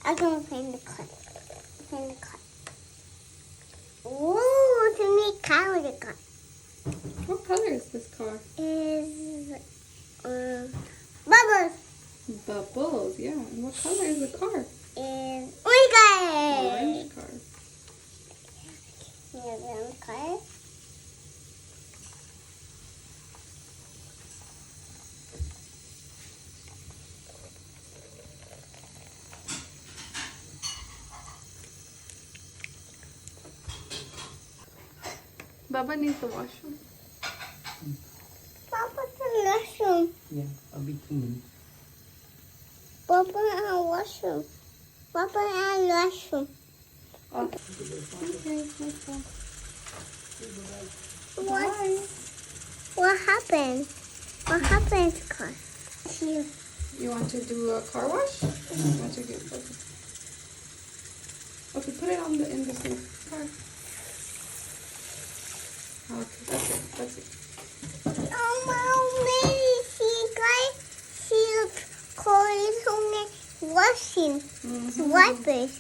I'm gonna paint the car. Paint the car. Ooh, to make car with the car. What color is this car? Is bubbles. Bubbles, yeah. And what color is the car? Is orange. Orange car. Here's the car. Baba needs the washroom. Papa's in the washroom. Yeah, I'll be 2 minutes. Papa in the washroom. Papa in the washroom. Okay, let's go. What happened? What happened to car? Here. You want to do a car wash? You want to get okay, put it on in the sink. Car. Okay, that's it. Oh, maybe she calls only washing wipers.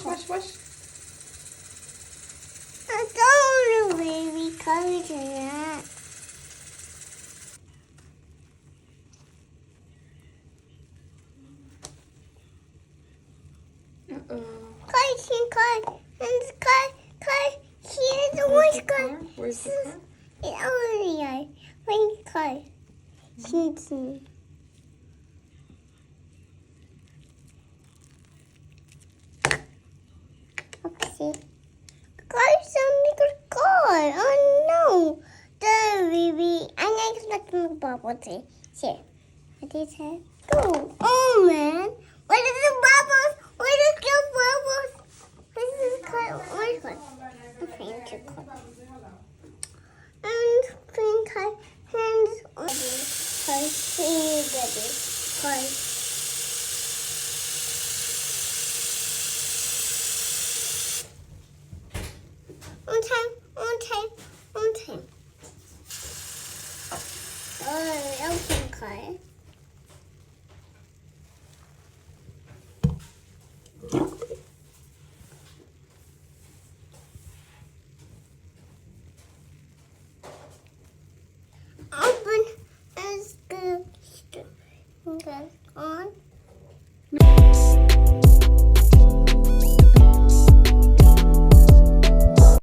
Wash. I don't know, baby, colors in that. Car, here's the orange car. Where's the car? It's over there. Orange car. Okay. Car's a bigger car. Oh no. The baby. I'm expecting the bubble tea. Here. What is it? Go. Oh man.